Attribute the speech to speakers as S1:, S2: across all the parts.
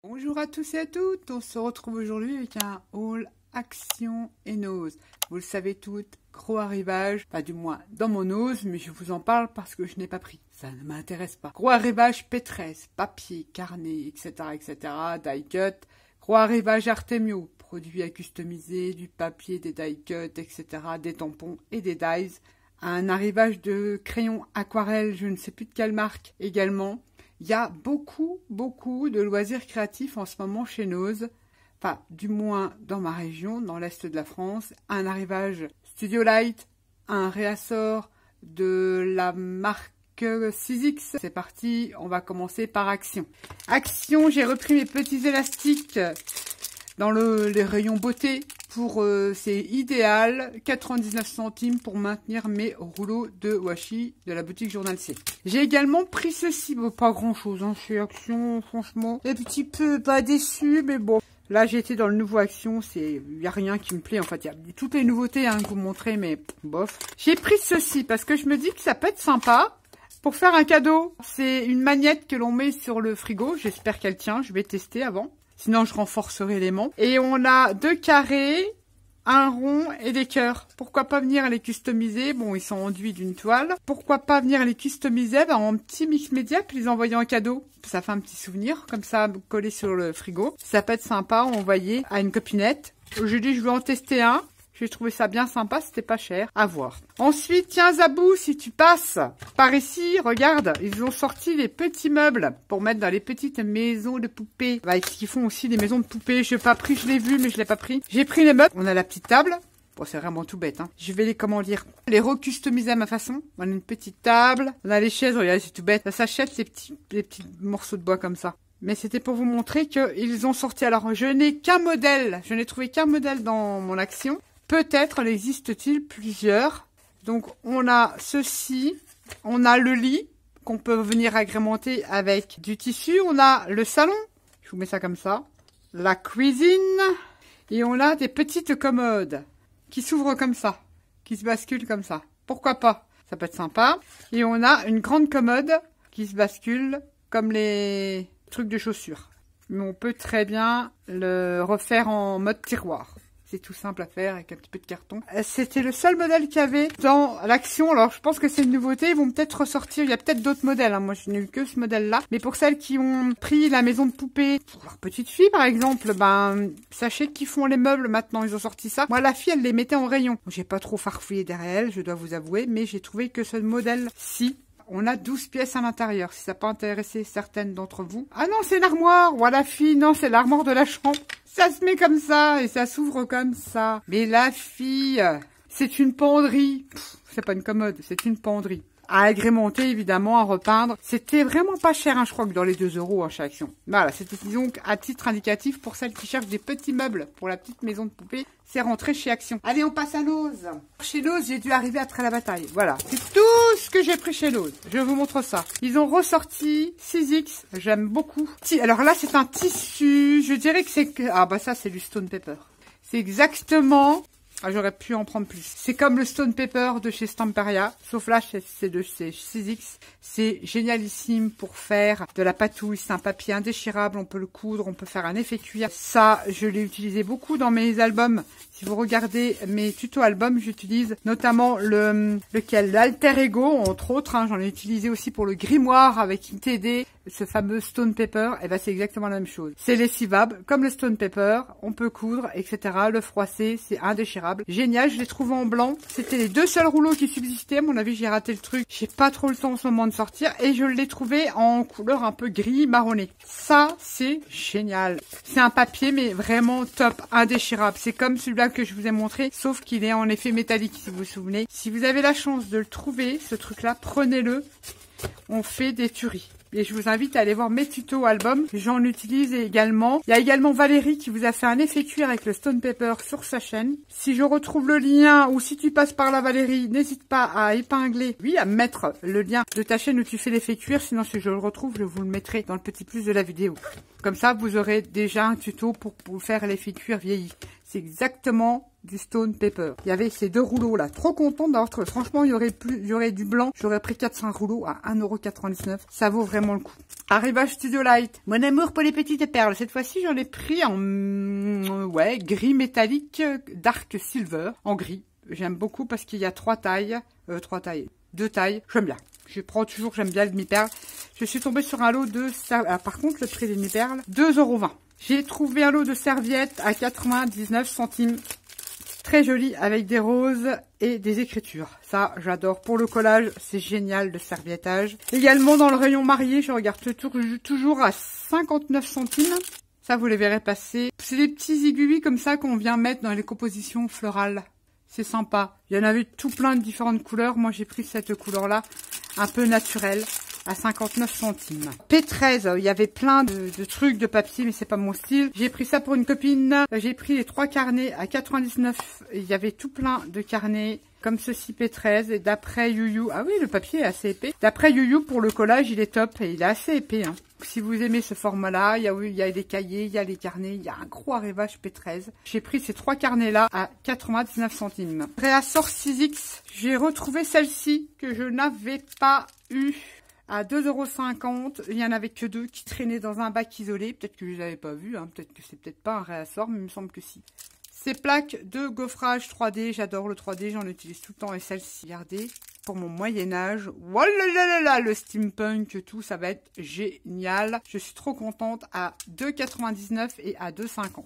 S1: Bonjour à tous et à toutes, on se retrouve aujourd'hui avec un haul Action et Nose. Vous le savez toutes, gros arrivage, pas du moins dans mon nose, mais je vous en parle parce que je n'ai pas pris. Ça ne m'intéresse pas. Gros arrivage P13, papier, carnet, etc., etc., die cut. Gros arrivage Artemio, produits à customiser, du papier, des die cut, etc., des tampons et des dies. Un arrivage de crayons aquarelle, je ne sais plus de quelle marque également. Il y a beaucoup de loisirs créatifs en ce moment chez Nose. Enfin, du moins dans ma région, dans l'est de la France. Un arrivage Studio Light, un réassort de la marque 6X. C'est parti, on va commencer par Action. Action, j'ai repris mes petits élastiques dans les rayons beauté. C'est idéal, 99 centimes pour maintenir mes rouleaux de washi de la boutique Journal C. J'ai également pris ceci, bon, pas grand chose hein, chez Action, franchement. Un petit peu pas déçu, mais bon. Là, j'ai été dans le nouveau Action, il n'y a rien qui me plaît. En fait, il y a toutes les nouveautés hein, que vous montrez, mais bof. J'ai pris ceci parce que je me dis que ça peut être sympa pour faire un cadeau. C'est une magnette que l'on met sur le frigo. J'espère qu'elle tient, je vais tester avant. Sinon, je renforcerai l'aimant. Et on a 2 carrés, un rond et des cœurs. Pourquoi pas venir les customiser? Bon, ils sont enduits d'une toile. Pourquoi pas venir les customiser en petit mix média puis les envoyer en cadeau? Ça fait un petit souvenir, comme ça, collé sur le frigo. Ça peut être sympa, envoyer à une copinette. Aujourd'hui, je vais en tester un. J'ai trouvé ça bien sympa, c'était pas cher. À voir. Ensuite, tiens Zabou, si tu passes par ici, regarde, ils ont sorti les petits meubles pour mettre dans les petites maisons de poupées. Bah, ils font aussi des maisons de poupées. Je l'ai pas pris, je l'ai vu, mais je l'ai pas pris. J'ai pris les meubles. On a la petite table. Bon, c'est vraiment tout bête, hein. Je vais les recustomiser à ma façon. On a une petite table. On a les chaises, regardez, c'est tout bête. Ça s'achète les petits morceaux de bois comme ça. Mais c'était pour vous montrer qu'ils ont sorti. Alors, je n'ai qu'un modèle. Je n'ai trouvé qu'un modèle dans mon Action. Peut-être en existe-t-il plusieurs. Donc, on a ceci. On a le lit qu'on peut venir agrémenter avec du tissu. On a le salon. Je vous mets ça comme ça. La cuisine. Et on a des petites commodes qui s'ouvrent comme ça. Qui se basculent comme ça. Pourquoi pas? Ça peut être sympa. Et on a une grande commode qui se bascule comme les trucs de chaussures. Mais on peut très bien le refaire en mode tiroir. C'est tout simple à faire avec un petit peu de carton. C'était le seul modèle qu'il y avait dans l'Action. Alors, je pense que c'est une nouveauté. Ils vont peut-être ressortir. Il y a peut-être d'autres modèles. Hein. Moi, je n'ai eu que ce modèle-là. Mais pour celles qui ont pris la maison de poupée, pour leur petite fille, par exemple, ben, sachez qu'ils font les meubles maintenant. Ils ont sorti ça. Moi, la fille, elle les mettait en rayon. J'ai pas trop farfouillé derrière elle, je dois vous avouer. Mais j'ai trouvé que ce modèle-ci, on a 12 pièces à l'intérieur, si ça peut intéresser certaines d'entre vous. Ah non, c'est l'armoire. Voilà, fille, non, c'est l'armoire de la chambre. Ça se met comme ça et ça s'ouvre comme ça. Mais la fille, c'est une penderie. C'est pas une commode, c'est une penderie. À agrémenter, évidemment, à repeindre. C'était vraiment pas cher, hein, je crois que dans les 2 € hein, chez Action. Voilà, c'était donc à titre indicatif pour celles qui cherchent des petits meubles pour la petite maison de poupée. C'est rentré chez Action. Allez, on passe à Nose. Chez Nose, j'ai dû arriver après la bataille. Voilà, c'est tout ce que j'ai pris chez Nose. Je vous montre ça. Ils ont ressorti 6X. J'aime beaucoup. Alors là, c'est un tissu. Je dirais que c'est... Ah bah ça, c'est du Stone Paper. C'est exactement... Ah, j'aurais pu en prendre plus. C'est comme le Stone Paper de chez Stamperia, sauf là, c'est de chez 6X. C'est génialissime pour faire de la patouille. C'est un papier indéchirable, on peut le coudre, on peut faire un effet cuir. Ça, je l'ai utilisé beaucoup dans mes albums. Si vous regardez mes tutos albums, j'utilise notamment l'Alter Ego, entre autres. Hein, j'en ai utilisé aussi pour le grimoire avec ITD, ce fameux Stone Paper. Et ben, c'est exactement la même chose. C'est lessivable, comme le Stone Paper. On peut coudre, etc. Le froisser, c'est indéchirable. Génial, je l'ai trouvé en blanc. C'était les 2 seuls rouleaux qui subsistaient. À mon avis, j'ai raté le truc. J'ai pas trop le temps en ce moment de sortir. Et je l'ai trouvé en couleur un peu gris marronné. Ça, c'est génial. C'est un papier, mais vraiment top, indéchirable. C'est comme celui-là que je vous ai montré, sauf qu'il est en effet métallique, si vous vous souvenez. Si vous avez la chance de le trouver, ce truc-là, prenez-le. On fait des tueries. Et je vous invite à aller voir mes tutos albums. J'en utilise également. Il y a également Valérie qui vous a fait un effet cuir avec le Stone Paper sur sa chaîne. Si je retrouve le lien ou si tu passes par là Valérie, n'hésite pas à épingler, oui, à mettre le lien de ta chaîne où tu fais l'effet cuir. Sinon, si je le retrouve, je vous le mettrai dans le petit plus de la vidéo. Comme ça, vous aurez déjà un tuto pour faire l'effet cuir vieilli. C'est exactement du Stone Paper. Il y avait ces 2 rouleaux là. Trop contente d'avoir trouvé. Franchement, il y aurait du blanc. J'aurais pris 400 rouleaux à 1,99 €. Ça vaut vraiment le coup. Arrivage Studio Light. Mon amour pour les petites perles. Cette fois-ci, j'en ai pris en gris métallique dark silver. En gris. J'aime beaucoup parce qu'il y a 2 tailles. J'aime bien. J'aime bien le demi-perle. Je suis tombée sur un lot de... par contre, le prix des demi-perles, 2,20 €. J'ai trouvé un lot de serviettes à 99 centimes. Très joli, avec des roses et des écritures. Ça, j'adore. Pour le collage, c'est génial, le serviettage. Également, dans le rayon marié, je regarde toujours à 59 centimes. Ça, vous les verrez passer. C'est des petits aiguilles comme ça qu'on vient mettre dans les compositions florales. C'est sympa. Il y en avait tout plein de différentes couleurs. Moi, j'ai pris cette couleur-là, un peu naturelle, à 59 centimes. P13, il y avait plein de trucs de papier, mais c'est pas mon style. J'ai pris ça pour une copine. J'ai pris les 3 carnets à 99. Il y avait tout plein de carnets, comme ceci P13. Et d'après YouYou, ah oui, le papier est assez épais. D'après YouYou, pour le collage, il est top et il est assez épais, hein. Si vous aimez ce format-là, il y a des cahiers, il y a les carnets, il y a un gros arrivage P13. J'ai pris ces 3 carnets-là à 99 centimes. Réassort 6X, j'ai retrouvé celle-ci que je n'avais pas eue à 2,50 €. Il n'y en avait que 2 qui traînaient dans un bac isolé. Peut-être que je ne les avais pas vus, hein. Peut-être que c'est peut-être pas un réassort, mais il me semble que si. Ces plaques de gaufrage 3D, j'adore le 3D, j'en utilise tout le temps. Et celle-ci, regardez, pour mon Moyen-Âge. Voilà, le steampunk, tout, ça va être génial. Je suis trop contente, à 2,99 € et à 2,50 €.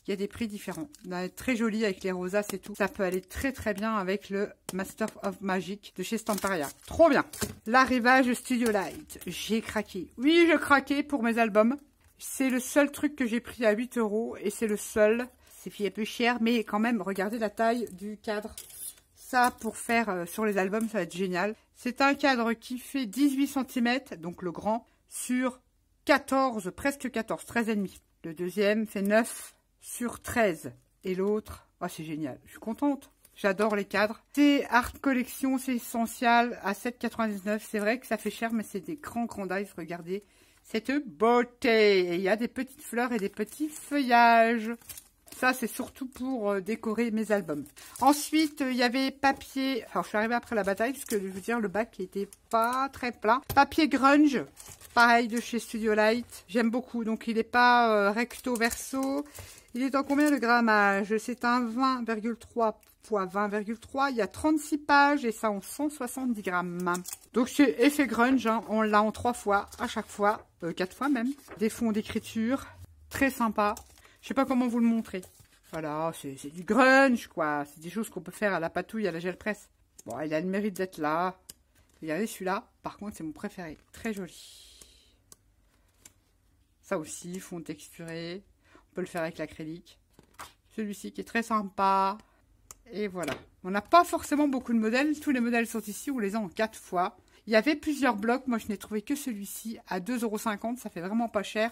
S1: Il y a des prix différents. Très joli avec les rosaces et tout. Ça peut aller très très bien avec le Master of Magic de chez Stamperia. Trop bien. L'arrivage Studio Light. J'ai craqué. Oui, je craquais pour mes albums. C'est le seul truc que j'ai pris à 8 € et c'est le seul. C'est un peu cher, mais quand même, regardez la taille du cadre. Ça, pour faire sur les albums, ça va être génial. C'est un cadre qui fait 18 cm, donc le grand, sur 14, presque 14, 13,5. Le deuxième fait 9 sur 13. Et l'autre, oh, c'est génial. Je suis contente. J'adore les cadres. C'est Art Collection, c'est essentiel, à 7,99 €. C'est vrai que ça fait cher, mais c'est des grands dice. Regardez cette beauté. Et il y a des petites fleurs et des petits feuillages. Ça, c'est surtout pour décorer mes albums. Ensuite, il y avait papier... Alors, je suis arrivée après la bataille, parce que, je veux dire, le bac n'était pas très plein. Papier grunge, pareil, de chez Studio Light. J'aime beaucoup. Donc, il n'est pas recto verso. Il est en combien de grammage? C'est un 20,3 x 20,3. Il y a 36 pages et ça en 170 grammes. Donc, c'est effet grunge. Hein. On l'a en 3 fois, à chaque fois. 4 fois même. Des fonds d'écriture. Très sympa. Je sais pas comment vous le montrer. Voilà, c'est du grunge, quoi. C'est des choses qu'on peut faire à la patouille, à la gel presse. Bon, il a le mérite d'être là. Regardez celui-là. Par contre, c'est mon préféré. Très joli. Ça aussi, fond texturé. On peut le faire avec l'acrylique. Celui-ci qui est très sympa. Et voilà. On n'a pas forcément beaucoup de modèles. Tous les modèles sont ici. On les a en 4 fois. Il y avait plusieurs blocs. Moi, je n'ai trouvé que celui-ci à 2,50 €. Ça fait vraiment pas cher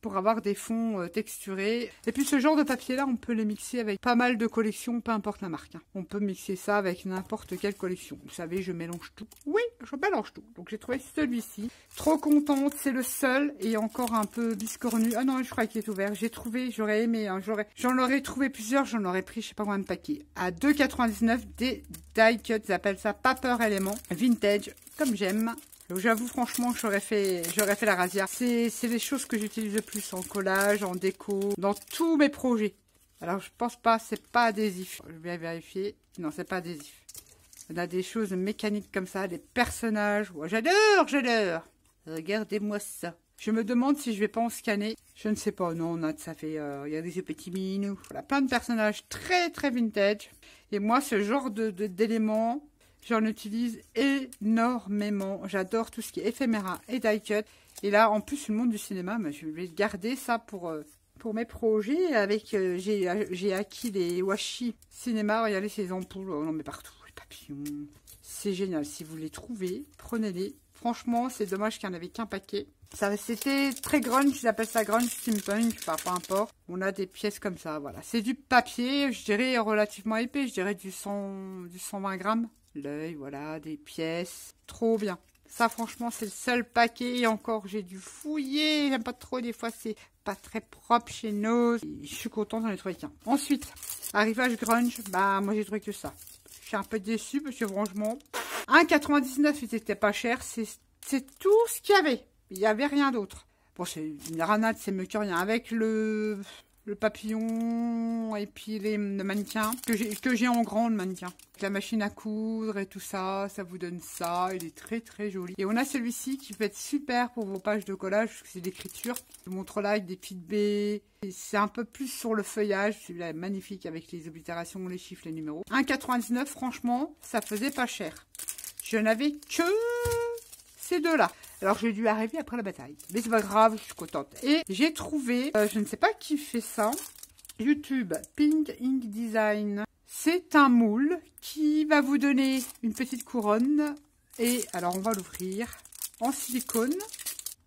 S1: pour avoir des fonds texturés. Et puis ce genre de papier-là, on peut les mixer avec pas mal de collections, peu importe la marque. Hein. On peut mixer ça avec n'importe quelle collection. Vous savez, je mélange tout. Oui, je mélange tout. Donc j'ai trouvé celui-ci. Trop contente, c'est le seul et encore un peu biscornu. Ah non, je crois qu'il est ouvert. J'ai trouvé, j'aurais aimé, hein, j'en aurais trouvé plusieurs, j'en aurais pris je sais pas combien de paquets. À 2,99 € des die cut, ils appellent ça Paper Element Vintage, comme j'aime. J'avoue, franchement, j'aurais fait la razzia. C'est les choses que j'utilise le plus en collage, en déco, dans tous mes projets. Alors, je pense pas, c'est pas adhésif. Je vais vérifier. Non, c'est pas adhésif. On a des choses mécaniques comme ça, des personnages. Oh, j'adore. Regardez-moi ça. Je me demande si je vais pas en scanner. Je ne sais pas. Non, ça fait... regardez ce petit minou. Voilà, plein de personnages très, très vintage. Et moi, ce genre d'éléments... J'en utilise énormément. J'adore tout ce qui est éphéméra et die cut. Et là, en plus, le monde du cinéma, je vais garder ça pour mes projets. Avec, j'ai acquis les washi cinéma. Regardez ces ampoules. On en met partout. Les papillons. C'est génial. Si vous les trouvez, prenez-les. Franchement, c'est dommage qu'il n'y en avait qu'un paquet. C'était très grunge. J'appelle ça grunge steampunk. Enfin, peu importe. On a des pièces comme ça. Voilà. C'est du papier, je dirais, relativement épais. Je dirais du 120 grammes. L'œil, voilà, des pièces. Trop bien. Ça, franchement, c'est le seul paquet. Et encore, j'ai dû fouiller. J'aime pas trop. Des fois, c'est pas très propre chez Nose. Je suis contente d'en ai trouvé qu'un. Ensuite, arrivage grunge, bah moi j'ai trouvé que ça. Je suis un peu déçue parce que franchement, 1,99 il était pas cher, c'est tout ce qu'il y avait. Il n'y avait rien d'autre. Bon, c'est une ranade, c'est mieux que rien. Avec le papillon et puis le mannequin que j'ai en grand, le mannequin. Avec la machine à coudre et tout ça, ça vous donne ça. Il est très très joli. Et on a celui-ci qui peut être super pour vos pages de collage, parce que c'est d'écriture. Je vous montre là avec des petites baies. C'est un peu plus sur le feuillage. Celui-là est magnifique avec les oblitérations, les chiffres, les numéros. 1,99, franchement, ça faisait pas cher. Je n'avais que ces deux-là. Alors, j'ai dû arriver après la bataille. Mais c'est pas grave, je suis contente. Et j'ai trouvé, je ne sais pas qui fait ça, YouTube Pink Ink Design. C'est un moule qui va vous donner une petite couronne. Et alors, on va l'ouvrir en silicone.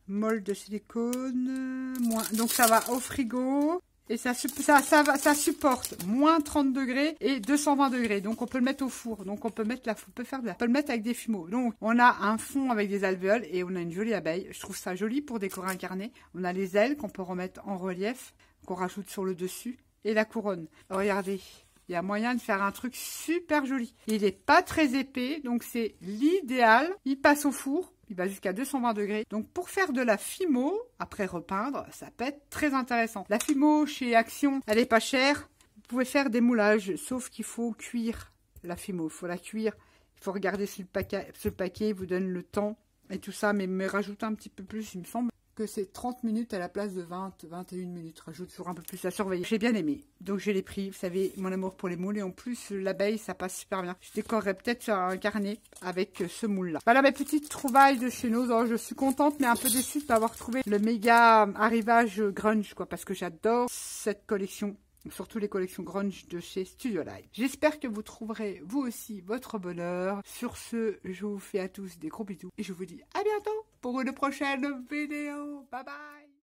S1: Molle de silicone. Donc, ça va au frigo. Et ça supporte moins 30 degrés et 220 degrés. Donc, on peut le mettre au four. Donc, on peut mettre on peut le mettre avec des fumeaux. Donc, on a un fond avec des alvéoles et on a une jolie abeille. Je trouve ça joli pour décorer un carnet. On a les ailes qu'on peut remettre en relief, qu'on rajoute sur le dessus. Et la couronne. Regardez, il y a moyen de faire un truc super joli. Il n'est pas très épais, donc c'est l'idéal. Il passe au four. Il va jusqu'à 220 degrés. Donc, pour faire de la Fimo, après repeindre, ça peut être très intéressant. La Fimo chez Action, elle est pas chère. Vous pouvez faire des moulages, sauf qu'il faut cuire la Fimo. Il faut la cuire. Il faut regarder si le paquet vous donne le temps et tout ça. Mais rajoute un petit peu plus, il me semble que c'est 30 minutes à la place de 21 minutes. Rajoute toujours un peu plus à surveiller. J'ai bien aimé. Donc, je l'ai pris. Vous savez, mon amour pour les moules. Et en plus, l'abeille, ça passe super bien. Je décorerais peut-être sur un carnet avec ce moule-là. Voilà mes petites trouvailles de chez nous. Alors, je suis contente, mais un peu déçue d'avoir trouvé le méga arrivage grunge, quoi. Parce que j'adore cette collection. Surtout les collections grunge de chez Studio Live. J'espère que vous trouverez, vous aussi, votre bonheur. Sur ce, je vous fais à tous des gros bisous. Et je vous dis à bientôt pour une prochaine vidéo. Bye bye!